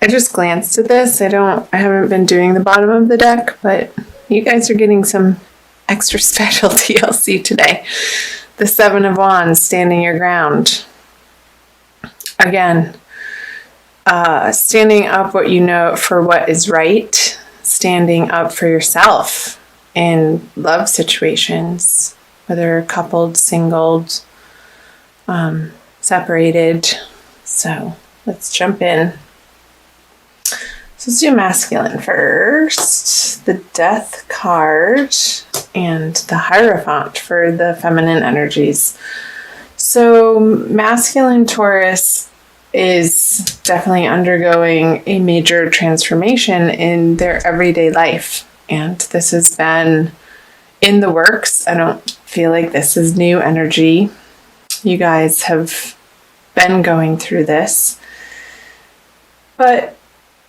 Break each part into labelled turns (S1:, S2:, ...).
S1: I just glanced at this. I haven't been doing the bottom of the deck, but you guys are getting some extra special TLC today. The Seven of Wands, standing your ground. Again, standing up what you know for what is right, standing up for yourself in love situations, whether coupled, singled, separated. So let's jump in. So let's do masculine first. The Death card and the Hierophant for the feminine energies. So masculine Taurus is definitely undergoing a major transformation in their everyday life. And this has been in the works. I don't feel like this is new energy. You guys have been going through this. But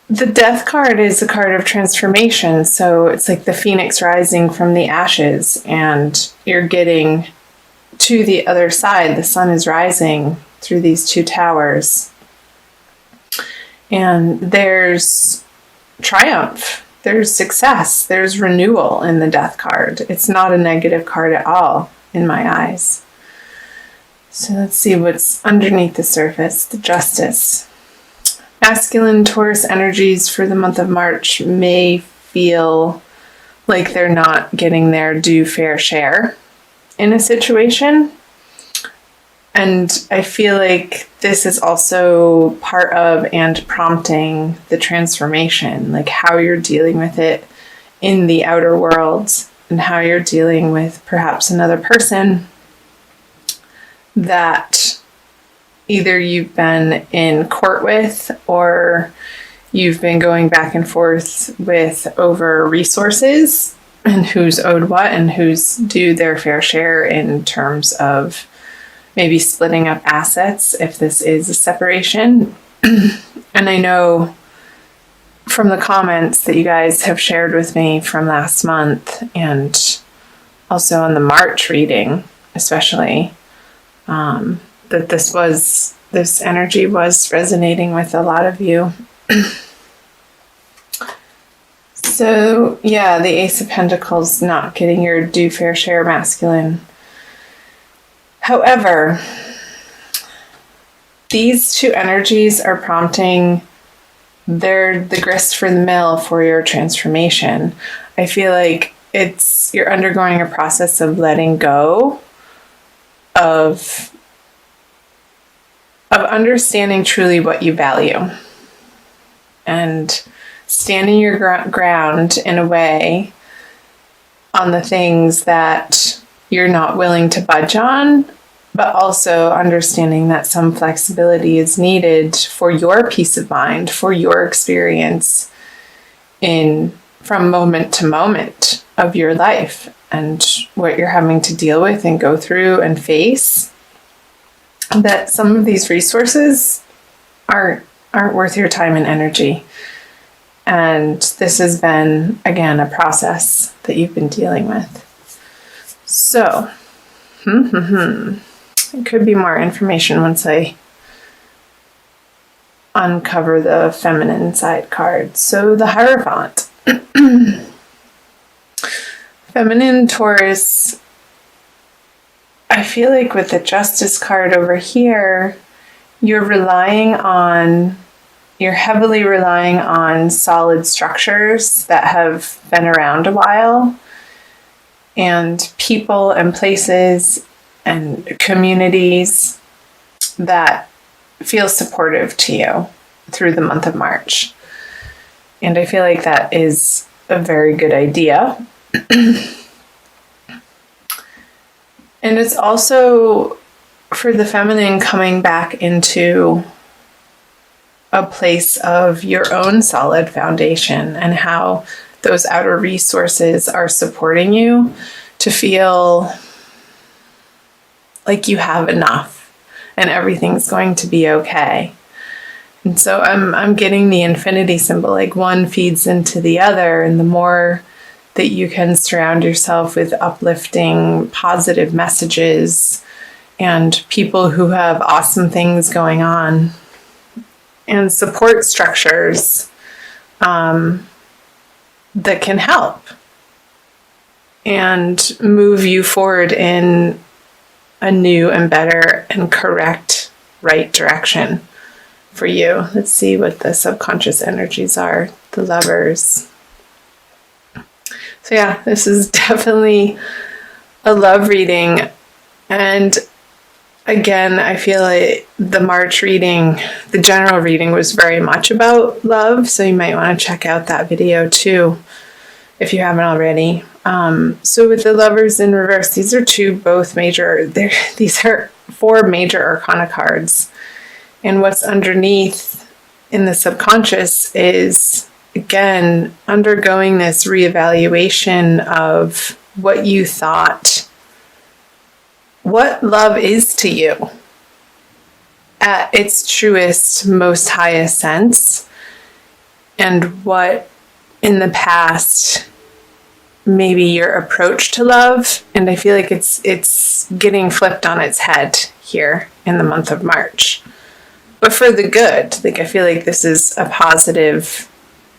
S1: the Death card is a card of transformation. So it's like the phoenix rising from the ashes, and you're getting to the other side. The sun is rising through these two towers. And there's triumph, there's success, there's renewal in the Death card. It's not a negative card at all in my eyes. So let's see what's underneath the surface. The Justice. Masculine Taurus energies for the month of March may feel like they're not getting their due fair share in a situation. And I feel like this is also part of and prompting the transformation, like how you're dealing with it in the outer world and how you're dealing with perhaps another person that either you've been in court with or you've been going back and forth with over resources and who's owed what and who's due their fair share in terms of maybe splitting up assets if this is a separation. And I know from the comments that you guys have shared with me from last month and also on the March reading especially, that this energy was resonating with a lot of you. So yeah, the Ace of Pentacles, not getting your due fair share, masculine. However, these two energies are prompting the grist for the mill for your transformation. I feel like you're undergoing a process of letting go of understanding truly what you value and standing your ground in a way on the things that you're not willing to budge on, but also understanding that some flexibility is needed for your peace of mind, for your experience from moment to moment of your life and what you're having to deal with and go through and face. That some of these resources aren't worth your time and energy. And this has been, again, a process that you've been dealing with. So, it could be more information once I uncover the feminine side card. So the Hierophant. Feminine Taurus, I feel like with the Justice card over here, you're heavily relying on solid structures that have been around a while, and people and places and communities that feel supportive to you through the month of March. And I feel like that is a very good idea. And it's also for the feminine coming back into a place of your own solid foundation and how those outer resources are supporting you to feel like you have enough and everything's going to be okay. And so I'm getting the infinity symbol, like one feeds into the other, and the more that you can surround yourself with uplifting, positive messages and people who have awesome things going on, and support structures that can help and move you forward in a new and better and correct right direction for you. Let's see what the subconscious energies are. The Lovers. So yeah, this is definitely a love reading. And again, I feel like the March reading, the general reading, was very much about love. So you might want to check out that video too, if you haven't already. So with the Lovers in reverse, these are these are 4 major arcana cards. And what's underneath in the subconscious is, again, undergoing this reevaluation of what you thought, what love is to you at its truest, most highest sense, and what in the past maybe your approach to love. And I feel like it's getting flipped on its head here in the month of March, but for the good. Like, I feel like this is a positive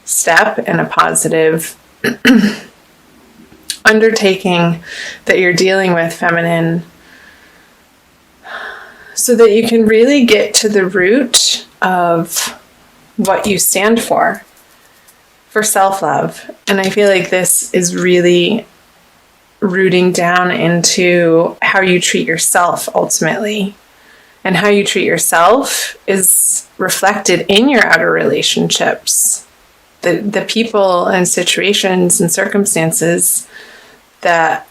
S1: step and a positive undertaking that you're dealing with, feminine, so that you can really get to the root of what you stand for self-love. And I feel like this is really rooting down into how you treat yourself ultimately. And how you treat yourself is reflected in your outer relationships. The people and situations and circumstances that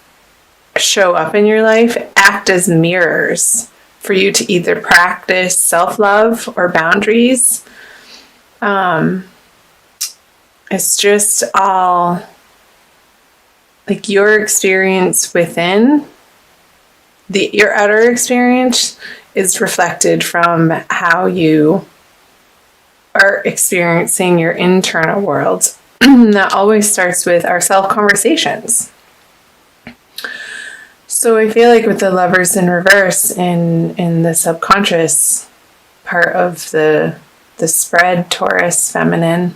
S1: show up in your life act as mirrors for you to either practice self-love or boundaries. It's just all like your experience within, your outer experience is reflected from how you are experiencing your internal world. That always starts with our self-conversations. So I feel like with the Lovers in reverse in the subconscious part of the spread, Taurus, feminine,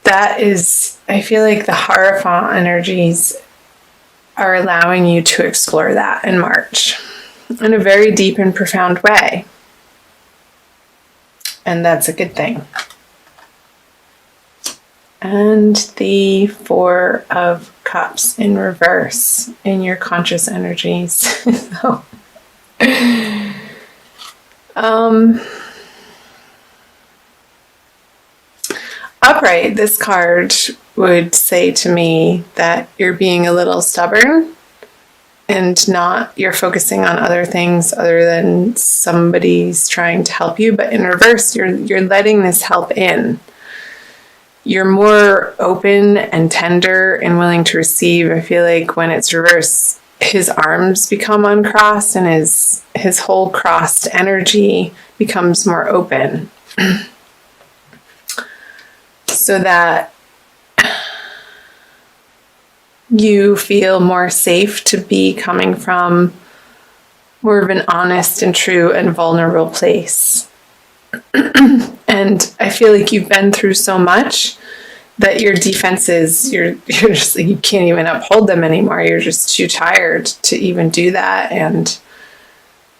S1: that is, I feel like the Hierophant energies are allowing you to explore that in March in a very deep and profound way. And that's a good thing. And the 4 of Cups in reverse in your conscious energies. So, upright, this card would say to me that you're being a little stubborn and you're focusing on other things other than somebody's trying to help you. But in reverse, you're letting this help in. You're more open and tender and willing to receive. I feel like when it's reverse, his arms become uncrossed and his whole crossed energy becomes more open. So that you feel more safe to be coming from more of an honest and true and vulnerable place. And I feel like you've been through so much that your defenses, you're just like, you can't even uphold them anymore. You're just too tired to even do that. And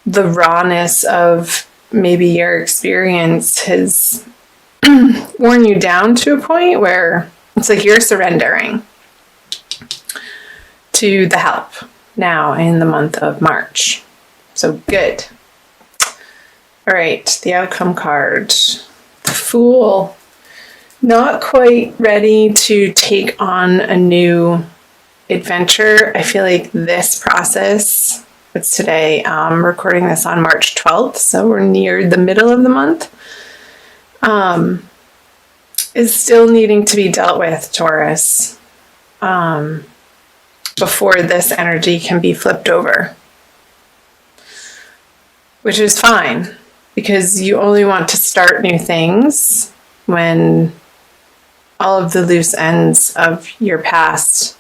S1: the rawness of maybe your experience has worn you down to a point where it's like you're surrendering to the help now in the month of March. So good. All right, the outcome card. The Fool. Not quite ready to take on a new adventure. I feel like this process, it's today, I'm recording this on March 12th, so we're near the middle of the month, is still needing to be dealt with, Taurus, before this energy can be flipped over. Which is fine, because you only want to start new things when all of the loose ends of your past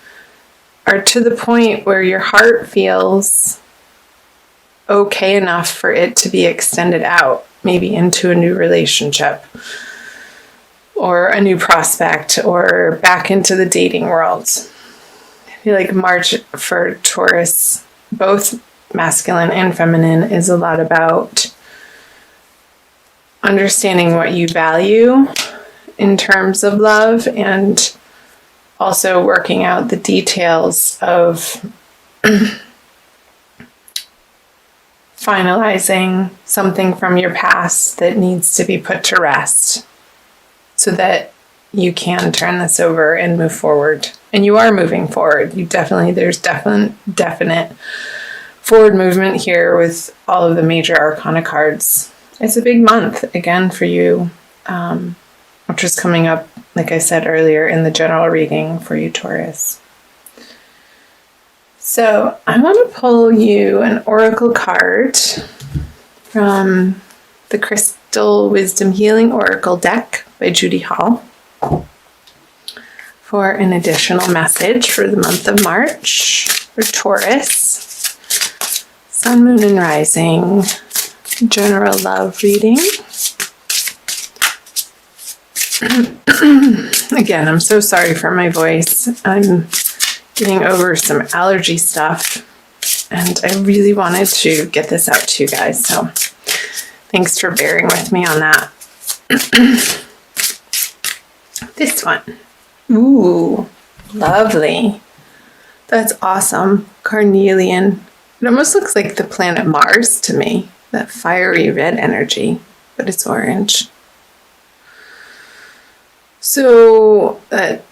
S1: are to the point where your heart feels okay enough for it to be extended out. maybe into a new relationship or a new prospect or back into the dating world. I feel like March for Taurus, both masculine and feminine, is a lot about understanding what you value in terms of love and also working out the details of finalizing something from your past that needs to be put to rest so that you can turn this over and move forward. And you are moving forward. There's definite forward movement here with all of the major arcana cards. It's a big month again for you, which is coming up, like I said earlier, in the general reading for you, Taurus. So I want to pull you an oracle card from the Crystal Wisdom Healing Oracle deck by Judy Hall for an additional message for the month of March for Taurus. Sun, Moon, and Rising. General love reading. Again, I'm so sorry for my voice. I'm getting over some allergy stuff, and I really wanted to get this out to you guys, so thanks for bearing with me on that. This one. Ooh, lovely. That's awesome. Carnelian. It almost looks like the planet Mars to me. That fiery red energy, but it's orange. So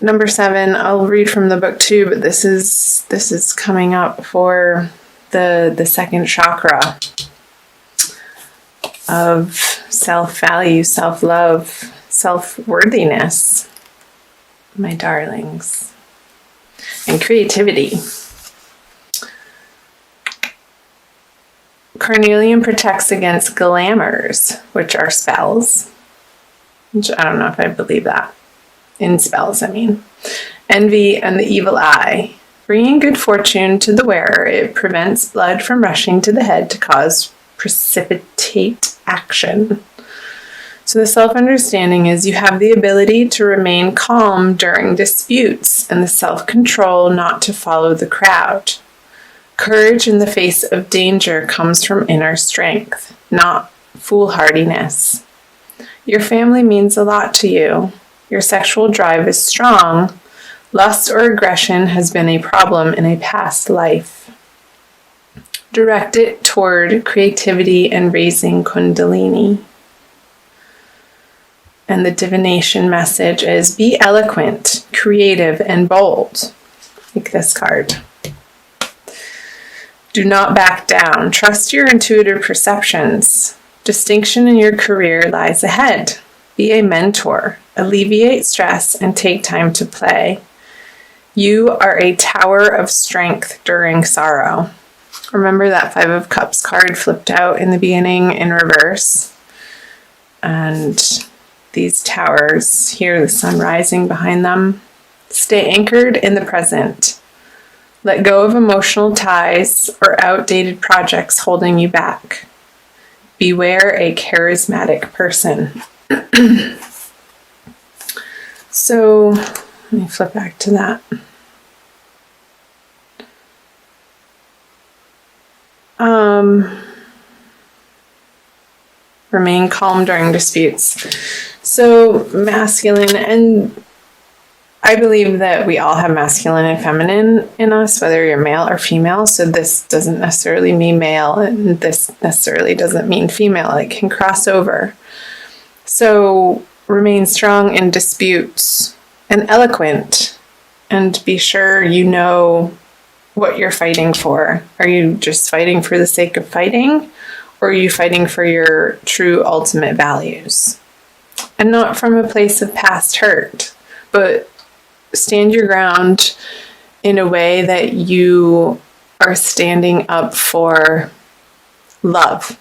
S1: number 7, I'll read from the book too, but this is coming up for the second chakra of self-value, self-love, self-worthiness, my darlings, and creativity. Carnelian protects against glamours, which are spells. Which I don't know if I believe that. In spells, I mean. Envy and the evil eye. Bringing good fortune to the wearer, it prevents blood from rushing to the head to cause precipitate action. So the self-understanding is you have the ability to remain calm during disputes and the self-control not to follow the crowd. Courage in the face of danger comes from inner strength, not foolhardiness. Your family means a lot to you. Your sexual drive is strong. Lust or aggression has been a problem in a past life. Direct it toward creativity and raising Kundalini. And the divination message is be eloquent, creative, and bold. Like this card. Do not back down. Trust your intuitive perceptions. Distinction in your career lies ahead. Be a mentor. Alleviate stress and take time to play. You are a tower of strength during sorrow. Remember that 5 of Cups card flipped out in the beginning in reverse? And these towers, here the sun rising behind them. Stay anchored in the present. Let go of emotional ties or outdated projects holding you back. Beware a charismatic person. So, let me flip back to that. Remain calm during disputes. So, masculine, and I believe that we all have masculine and feminine in us, whether you're male or female. So this doesn't necessarily mean male, and this necessarily doesn't mean female. It can cross over. So remain strong in disputes and eloquent, and be sure you know what you're fighting for. Are you just fighting for the sake of fighting, or are you fighting for your true ultimate values? And not from a place of past hurt, but stand your ground in a way that you are standing up for love